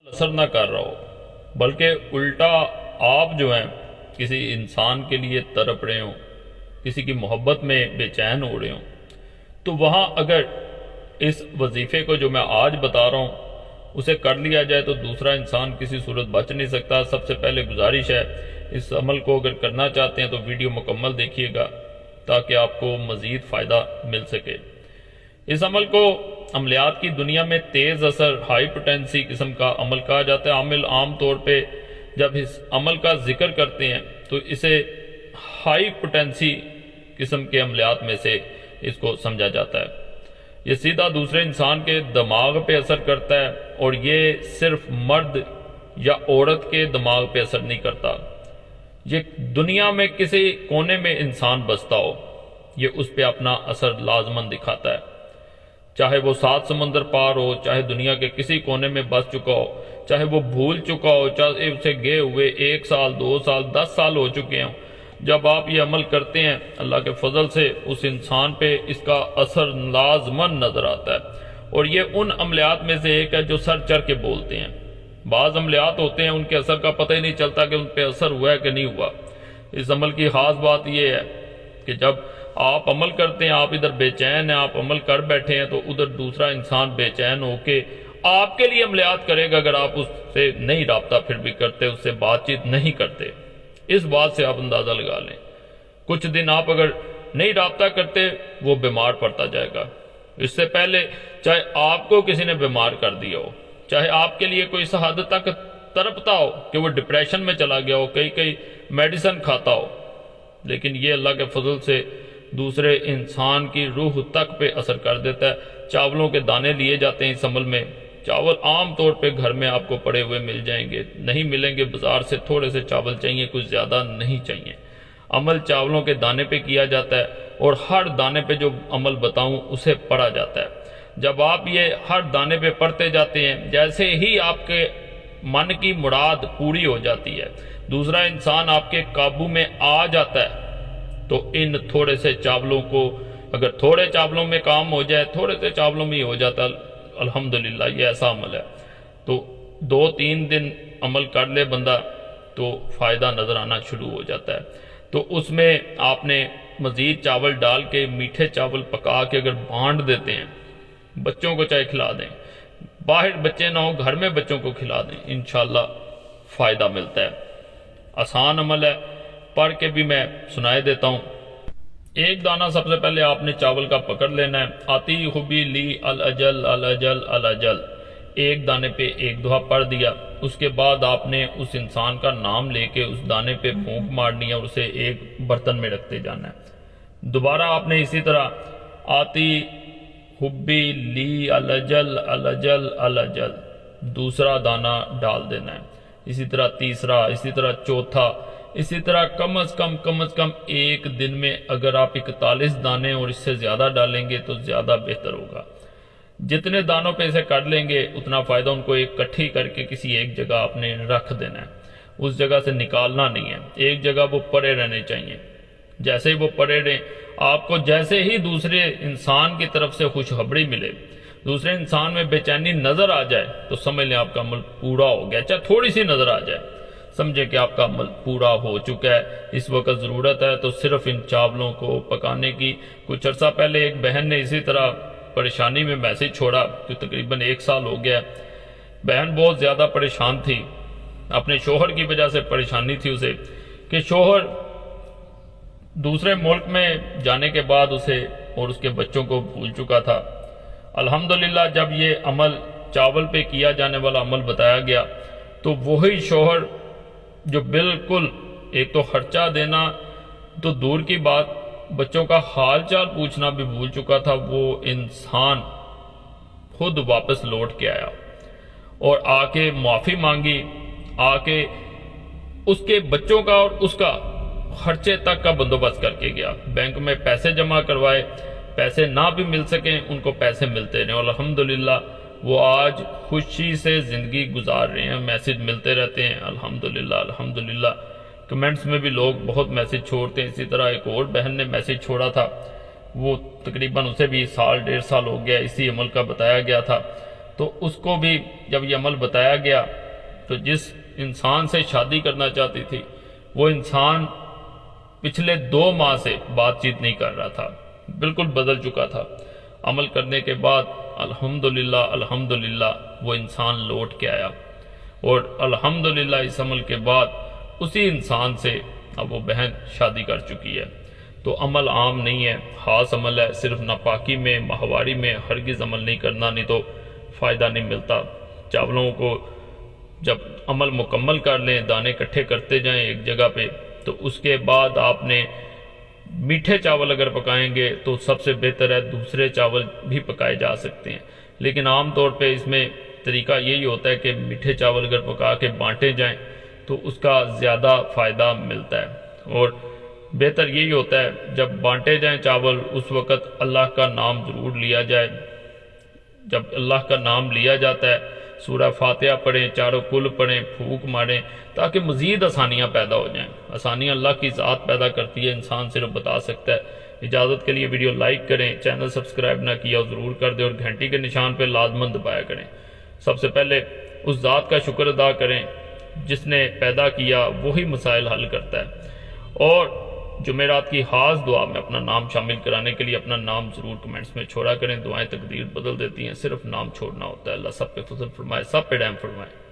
اثر نہ کر رہا ہو، بلکہ الٹا آپ جو ہیں کسی انسان کے لیے تڑپ رہے ہوں، کسی کی محبت میں بے چین ہو رہے ہوں، تو وہاں اگر اس وظیفے کو جو میں آج بتا رہا ہوں اسے کر لیا جائے تو دوسرا انسان کسی صورت بچ نہیں سکتا۔ سب سے پہلے گزارش ہے، اس عمل کو اگر کرنا چاہتے ہیں تو ویڈیو مکمل دیکھیے گا تاکہ آپ کو مزید فائدہ مل سکے۔ اس عمل کو عملیات کی دنیا میں تیز اثر ہائی پوٹینسی قسم کا عمل کہا جاتا ہے۔ عام طور پہ جب اس عمل کا ذکر کرتے ہیں تو اسے ہائی پوٹینسی قسم کے عملیات میں سے اس کو سمجھا جاتا ہے۔ یہ سیدھا دوسرے انسان کے دماغ پہ اثر کرتا ہے، اور یہ صرف مرد یا عورت کے دماغ پہ اثر نہیں کرتا۔ یہ دنیا میں کسی کونے میں انسان بستا ہو، یہ اس پہ اپنا اثر لازماً دکھاتا ہے، چاہے وہ 7 سمندر پار ہو، چاہے دنیا کے کسی کونے میں بس چکا ہو، چاہے وہ بھول چکا ہو، چاہے اسے گئے ہوئے 1 سال 2 سال 10 سال ہو چکے ہوں۔ جب آپ یہ عمل کرتے ہیں اللہ کے فضل سے اس انسان پہ اس کا اثر لازماً نظر آتا ہے۔ اور یہ ان عملیات میں سے ایک ہے جو سر چڑھ کے بولتے ہیں۔ بعض عملیات ہوتے ہیں ان کے اثر کا پتہ ہی نہیں چلتا کہ ان پہ اثر ہوا ہے کہ نہیں ہوا۔ اس عمل کی خاص بات یہ ہے کہ جب آپ عمل کرتے ہیں، آپ ادھر بے چین ہیں، آپ عمل کر بیٹھے ہیں، تو ادھر دوسرا انسان بے چین ہو کے آپ کے لیے عملیات کرے گا اگر آپ اس سے نہیں رابطہ پھر بھی کرتے، اس سے بات چیت نہیں کرتے۔ اس بات سے آپ اندازہ لگا لیں، کچھ دن آپ اگر نہیں رابطہ کرتے وہ بیمار پڑتا جائے گا۔ اس سے پہلے چاہے آپ کو کسی نے بیمار کر دیا ہو، چاہے آپ کے لیے کوئی اس حد تک تڑپتا ہو کہ وہ ڈپریشن میں چلا گیا ہو، کئی میڈیسن کھاتا ہو، لیکن یہ اللہ کے فضل سے دوسرے انسان کی روح تک پہ اثر کر دیتا ہے۔ چاولوں کے دانے لیے جاتے ہیں اس عمل میں۔ چاول عام طور پہ گھر میں آپ کو پڑے ہوئے مل جائیں گے، نہیں ملیں گے بازار سے، تھوڑے سے چاول چاہیے، کچھ زیادہ نہیں چاہیے۔ عمل چاولوں کے دانے پہ کیا جاتا ہے، اور ہر دانے پہ جو عمل بتاؤں اسے پڑھا جاتا ہے۔ جب آپ یہ ہر دانے پہ پڑھتے جاتے ہیں، جیسے ہی آپ کے من کی مراد پوری ہو جاتی ہے، دوسرا انسان آپ کے قابو میں آ جاتا ہے، تو ان تھوڑے سے چاولوں کو، اگر تھوڑے چاولوں میں کام ہو جائے، تھوڑے سے چاولوں میں ہی ہو جاتا ہے، الحمدللہ یہ ایسا عمل ہے۔ تو 2-3 دن عمل کر لے بندہ تو فائدہ نظر آنا شروع ہو جاتا ہے۔ تو اس میں آپ نے مزید چاول ڈال کے، میٹھے چاول پکا کے اگر بانٹ دیتے ہیں، بچوں کو چاہے کھلا دیں، باہر بچے نہ ہوں گھر میں بچوں کو کھلا دیں، انشاءاللہ فائدہ ملتا ہے۔ آسان عمل ہے، پڑھ کے بھی میں سنائے دیتا ہوں۔ ایک دانہ سب سے پہلے آپ نے چاول کا پکڑ لینا ہے۔ آتی خوبی لی الاجل الاجل الاجل، ایک دانے پہ ایک دعا پڑھ دیا۔ اس کے بعد آپ نے اس انسان کا نام لے کے اس دانے پہ پھونک مارنی ہے اور اسے ایک برتن میں رکھتے جانا ہے۔ دوبارہ آپ نے اسی طرح آتی حبی لی الاجل الاجل الاجل، دوسرا دانہ ڈال دینا ہے، اسی طرح تیسرا، اسی طرح چوتھا، اسی طرح کم از کم ایک دن میں اگر آپ 41 دانے اور اس سے زیادہ ڈالیں گے تو زیادہ بہتر ہوگا۔ جتنے دانوں پہ اسے کر لیں گے اتنا فائدہ، ان کو ایک کٹھی کر کے کسی ایک جگہ آپ نے رکھ دینا ہے، اس جگہ سے نکالنا نہیں ہے، ایک جگہ وہ پڑے رہنے چاہیے۔ جیسے ہی وہ پڑے رہیں، آپ کو جیسے ہی دوسرے انسان کی طرف سے خوشخبری ملے، دوسرے انسان میں بے چینی نظر آ جائے تو سمجھ لیں آپ کا عمل پورا ہو گیا، چاہے تھوڑی سی نظر آ جائے، سمجھے کہ آپ کا عمل پورا ہو چکا ہے۔ اس وقت ضرورت ہے تو صرف ان چاولوں کو پکانے کی۔ کچھ عرصہ پہلے ایک بہن نے اسی طرح پریشانی میں میسج چھوڑا، جو تقریباً 1 سال ہو گیا۔ بہن بہت زیادہ پریشان تھی، اپنے شوہر کی وجہ سے پریشانی تھی اسے، کہ شوہر دوسرے ملک میں جانے کے بعد اسے اور اس کے بچوں کو بھول چکا تھا۔ الحمدللہ جب یہ عمل چاول پہ کیا جانے والا عمل بتایا گیا تو وہی شوہر جو بالکل ایک تو خرچہ دینا تو دور کی بات، بچوں کا حال چال پوچھنا بھی بھول چکا تھا، وہ انسان خود واپس لوٹ کے آیا اور آ کے معافی مانگی، آ کے اس کے بچوں کا اور اس کا خرچے تک کا بندوبست کر کے گیا۔ بینک میں پیسے جمع کروائے، پیسے نہ بھی مل سکیں ان کو پیسے ملتے رہے، اور الحمدللہ وہ آج خوشی سے زندگی گزار رہے ہیں۔ میسج ملتے رہتے ہیں، الحمدللہ الحمدللہ۔ کمنٹس میں بھی لوگ بہت میسج چھوڑتے ہیں۔ اسی طرح ایک اور بہن نے میسج چھوڑا تھا، وہ تقریباً اسے بھی 1.5 سال ہو گیا، اسی عمل کا بتایا گیا تھا۔ تو اس کو بھی جب یہ عمل بتایا گیا تو جس انسان سے شادی کرنا چاہتی تھی وہ انسان پچھلے 2 ماہ سے بات چیت نہیں کر رہا تھا، بالکل بدل چکا تھا۔ عمل کرنے کے بعد الحمدللہ الحمدللہ وہ انسان لوٹ کے آیا، اور الحمدللہ اس عمل کے بعد اسی انسان سے اب وہ بہن شادی کر چکی ہے۔ تو عمل عام نہیں ہے، خاص عمل ہے، صرف ناپاکی میں ماہواری میں ہرگز عمل نہیں کرنا، نہیں تو فائدہ نہیں ملتا۔ چاولوں کو جب عمل مکمل کر لیں، دانے اکٹھے کرتے جائیں ایک جگہ پہ، تو اس کے بعد آپ نے میٹھے چاول اگر پکائیں گے تو سب سے بہتر ہے، دوسرے چاول بھی پکائے جا سکتے ہیں، لیکن عام طور پہ اس میں طریقہ یہی ہوتا ہے کہ میٹھے چاول اگر پکا کے بانٹے جائیں تو اس کا زیادہ فائدہ ملتا ہے، اور بہتر یہی ہوتا ہے جب بانٹے جائیں چاول اس وقت اللہ کا نام ضرور لیا جائے۔ جب اللہ کا نام لیا جاتا ہے سورہ فاتحہ پڑھیں، چاروں کل پڑھیں، پھونک ماریں، تاکہ مزید آسانیاں پیدا ہو جائیں۔ آسانیاں اللہ کی ذات پیدا کرتی ہے، انسان صرف بتا سکتا ہے۔ اجازت کے لیے ویڈیو لائک کریں، چینل سبسکرائب نہ کیا ضرور کر دیں، اور گھنٹی کے نشان پہ لازماً دبایا کریں۔ سب سے پہلے اس ذات کا شکر ادا کریں جس نے پیدا کیا، وہی مسائل حل کرتا ہے۔ اور جمعرات کی خاص دعا میں اپنا نام شامل کرانے کے لیے اپنا نام ضرور کمنٹس میں چھوڑا کریں، دعائیں تقدیر بدل دیتی ہیں، صرف نام چھوڑنا ہوتا ہے۔ اللہ سب پہ فضل فرمائے، سب پہ رحم فرمائے۔